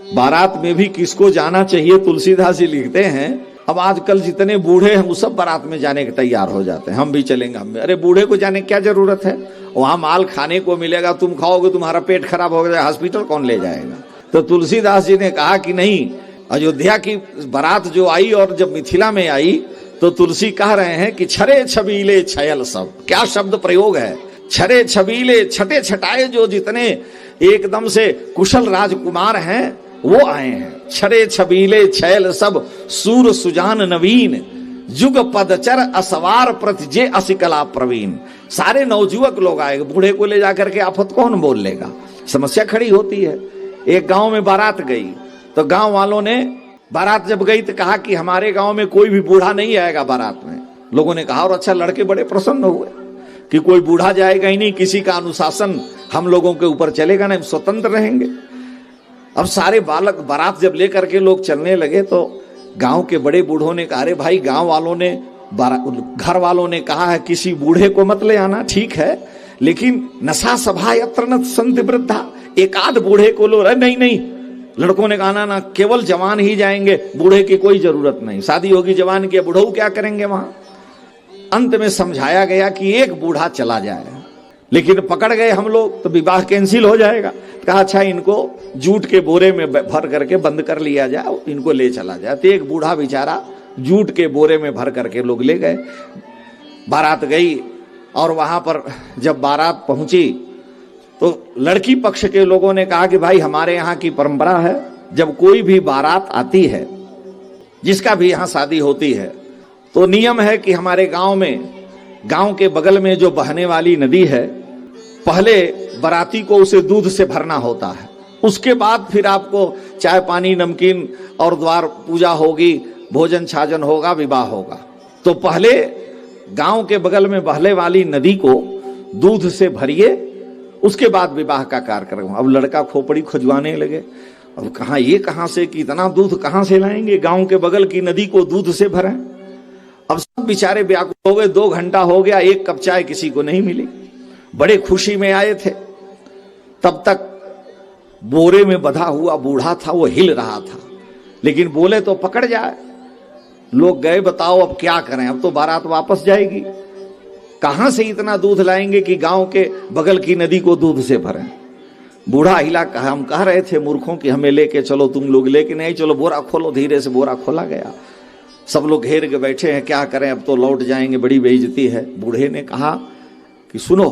बारात में भी किसको जाना चाहिए, तुलसीदास जी लिखते हैं अब आजकल जितने बूढ़े हैं वो सब बारात में जाने के तैयार हो जाते हैं, हम भी चलेंगे हम भी। अरे बूढ़े को जाने की क्या जरूरत है, वहां माल खाने को मिलेगा, तुम खाओगे तुम्हारा पेट खराब हो गया, हॉस्पिटल कौन ले जाएगा। तो तुलसीदास जी ने कहा कि नहीं, अयोध्या की बारात जो आई और जब मिथिला में आई तो तुलसी कह रहे हैं कि छरे छबीले छयल सब, क्या शब्द प्रयोग है, छरे छबीले छटे छटाए जो जितने एकदम से कुशल राजकुमार हैं वो आए हैं। छरे छबीले छैल सब सूर सुजान नवीन, जुग पदचर असवार प्रति जे असिकला प्रवीण। सारे नवजुवक लोग आए, बूढ़े को ले जाकर के आफत कौन बोल लेगा, समस्या खड़ी होती है। एक गांव में बारात गई तो गांव वालों ने, बारात जब गई तो कहा कि हमारे गांव में कोई भी बूढ़ा नहीं आएगा बारात में। लोगों ने कहा, और अच्छा, लड़के बड़े प्रसन्न हुए कि कोई बूढ़ा जाएगा ही नहीं, किसी का अनुशासन हम लोगों के ऊपर चलेगा नहीं, स्वतंत्र रहेंगे। अब सारे बालक बारात जब लेकर के लोग चलने लगे तो गांव के बड़े बूढ़ों ने कहा, अरे भाई गांव वालों ने, घर वालों ने कहा है किसी बूढ़े को मत ले आना, ठीक है, लेकिन नशा सभा यत्र न संत वृद्धा, एक आध बूढ़े को लो। नहीं नहीं, लड़कों ने कहा ना, केवल जवान ही जाएंगे, बूढ़े की कोई जरूरत नहीं, शादी होगी जवान की, बूढ़ऊ क्या करेंगे वहां। अंत में समझाया गया कि एक बूढ़ा चला जाए, लेकिन पकड़ गए हम लोग तो विवाह कैंसिल हो जाएगा। कहा अच्छा, इनको जूट के बोरे में भर करके बंद कर लिया जाए, इनको ले चला जाए। तो एक बूढ़ा बेचारा जूट के बोरे में भर करके लोग ले गए। बारात गई और वहां पर जब बारात पहुंची तो लड़की पक्ष के लोगों ने कहा कि भाई हमारे यहाँ की परंपरा है, जब कोई भी बारात आती है, जिसका भी यहाँ शादी होती है, तो नियम है कि हमारे गांव में, गांव के बगल में जो बहने वाली नदी है, पहले बाराती को उसे दूध से भरना होता है, उसके बाद फिर आपको चाय पानी नमकीन और द्वार पूजा होगी, भोजन छाजन होगा, विवाह होगा। तो पहले गांव के बगल में बहने वाली नदी को दूध से भरिए, उसके बाद विवाह का कार्यक्रम। अब लड़का खोपड़ी खुजवाने लगे, अब कहा ये कहां से, कि इतना दूध कहां से लाएंगे, गांव के बगल की नदी को दूध से भरें। अब सब बेचारे व्याकुल हो गए, 2 घंटा हो गया, एक कप चाय किसी को नहीं मिली। बड़े खुशी में आए थे, तब तक बोरे में बंधा हुआ बूढ़ा था, वो हिल रहा था, लेकिन बोले तो पकड़ जाए। लोग गए, बताओ अब क्या करें, अब तो बारात वापस जाएगी, कहां से इतना दूध लाएंगे कि गांव के बगल की नदी को दूध से भरें। बूढ़ा हिला, कहा हम कह रहे थे मूर्खों कि हमें लेके चलो, तुम लोग लेके नहीं, चलो बोरा खोलो। धीरे से बोरा खोला गया, सब लोग घेर के बैठे हैं, क्या करें, अब तो लौट जाएंगे, बड़ी बेइज्जती है। बूढ़े ने कहा कि सुनो,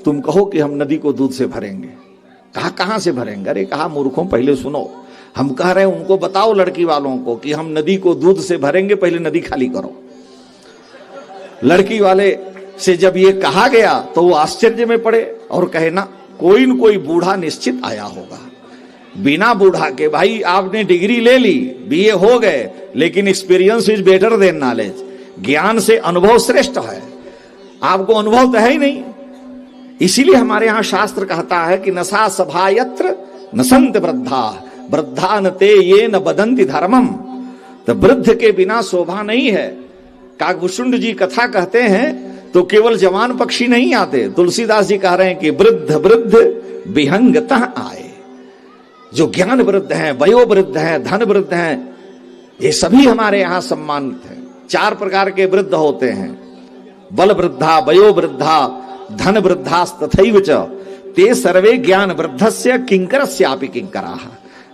तुम कहो कि हम नदी को दूध से भरेंगे। कहा कहां से भरेंगे? अरे कहा मूर्खों पहले सुनो, हम कह रहे हैं उनको बताओ, लड़की वालों को, कि हम नदी को दूध से भरेंगे, पहले नदी खाली करो। लड़की वाले से जब ये कहा गया तो वो आश्चर्य में पड़े और कहे ना, कोई न कोई बूढ़ा निश्चित आया होगा। बिना बूढ़ा के, भाई आपने डिग्री ले ली, बीए हो गए, लेकिन experience is better than knowledge, ज्ञान से अनुभव श्रेष्ठ है, आपको अनुभव तो है ही नहीं। इसीलिए हमारे यहां शास्त्र कहता है कि नशा सभा यत्र न संत वृद्धा, वृद्धा न ते ये न बदंती धर्मम। तो वृद्ध के बिना शोभा नहीं है। काकभूषुंड जी कथा कहते हैं तो केवल जवान पक्षी नहीं आते, तुलसीदास जी कह रहे हैं कि वृद्ध वृद्ध विहंगतः आए। जो ज्ञान वृद्ध हैं, वयो वृद्ध हैं, धन वृद्ध हैं, ये सभी हमारे यहां सम्मानित हैं। 4 प्रकार के वृद्ध होते हैं, बल वृद्धा, वयो वृद्धा, धन वृद्धास्तथैव च, ते सर्वे ज्ञान वृद्धस्य किंकरस्यापि किंकराः।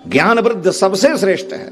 ज्ञान वृद्ध सबसे श्रेष्ठ है।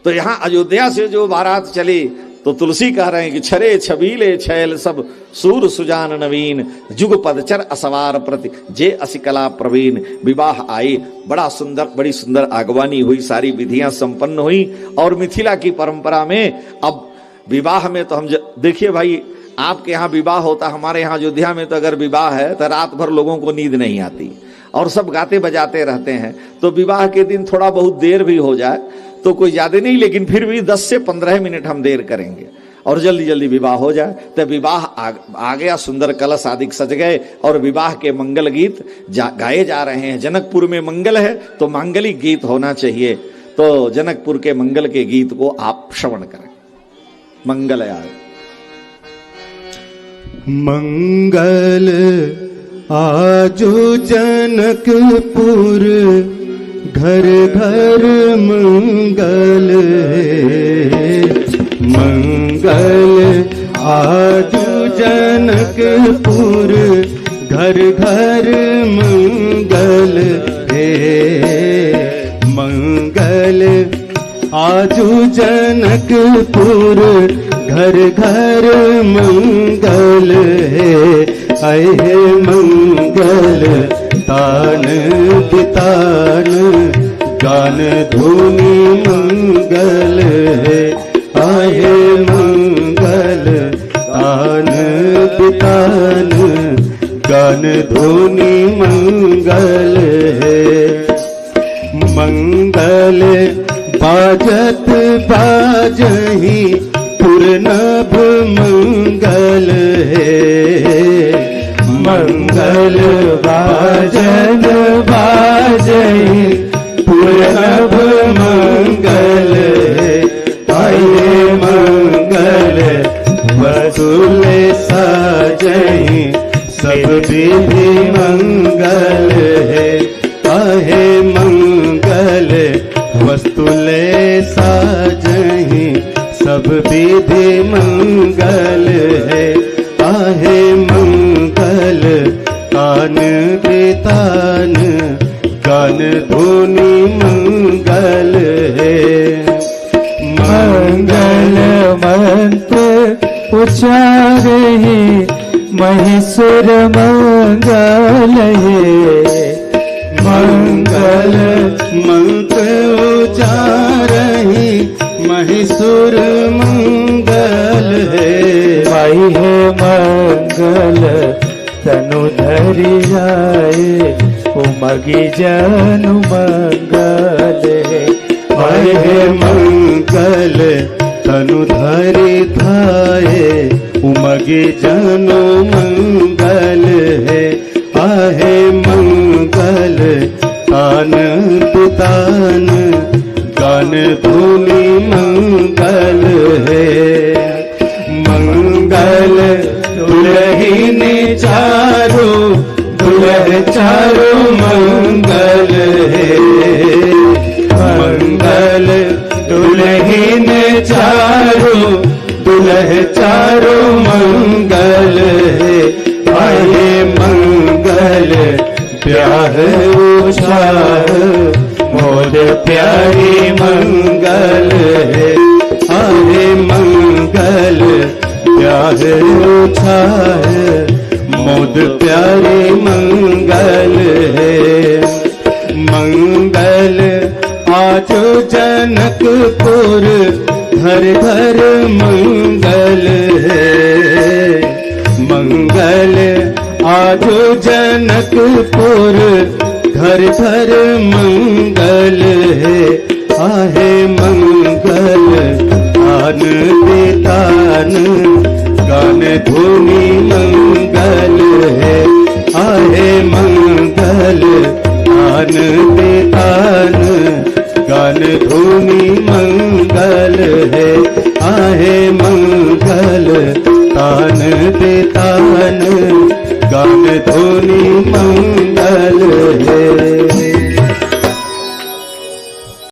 तो यहां अयोध्या से जो बारात चली तो तुलसी कह रहे हैं कि छरे छबीले छैल सब सूर सुजान नवीन, जुग पदचर असवार प्रति जे असिकला प्रवीण। विवाह आई, बड़ा सुंदर, बड़ी सुंदर आगवानी हुई, सारी विधियां संपन्न हुई। और मिथिला की परंपरा में अब विवाह में तो हम देखिए भाई, आपके यहाँ विवाह होता, हमारे यहाँ अयोध्या में तो अगर विवाह है तो रात भर लोगों को नींद नहीं आती और सब गाते बजाते रहते हैं। तो विवाह के दिन थोड़ा बहुत देर भी हो जाए तो कोई ज्यादा नहीं, लेकिन फिर भी 10 से 15 मिनट हम देर करेंगे और जल्दी जल्दी विवाह हो जाए। तो विवाह आ गया, सुंदर कलश आदि सज गए और विवाह के मंगल गीत गाए जा रहे हैं। जनकपुर में मंगल है तो मांगलिक गीत होना चाहिए, तो जनकपुर के मंगल के गीत को आप श्रवण करें। मंगल आए। मंगल आजो जनकपुर घर घर मंगल है, मंगल आजू जनकपुर घर घर मंगल है, मंगल आजू जनकपुर घर घर मंगल है, आए मंगल तान बितान गान धुनी मंगल है, आए मंगल तान बितान गान धुनी मंगल है। मंगल बाजत बाजही पुरनभ मंगल है, मंगल बाजन बाजही पुरनभ मंगल है, आए मंगल वसुल साजही सब विधि मंगल है, आहे मंगल वस्तुले साजही सब विधि मंगल है, आहे मंगल कान बेतान गान धुनी मंगल है। मंगल मंत्र उच्चारे महेश्वर मंगल है, मंगल मंत्र उच्चारहि महेश्वर मंगल है, माई है मंगल तनु धरि जाए उमगी जनु मंगल है, माई है मंगल तनु धरि धाये उमगे जनु मंगल है, आहे मंगल तान पितान गान धुनी मंगल है। मंगल दुलहिन चारो दुलह चारो मंगल है, मंगल दुलहिन चारो दुलह चारो मंगल है, आए मंगल ब्याह उछाह मोद प्यारी मंगल है, आए मंगल ब्याह उछाह मोद प्यारी मंगल है। मंगल आजो जनकपुर घर घर मंगल है, मंगल आजो जनकपुर घर घर मंगल है, आहे मंगल आन बेतान गान धुनी मंगल है, आहे मंगल आन बेतान गान धुनी मंगल है, आहे मंगल तान बेतान गान धुनी मंगल है।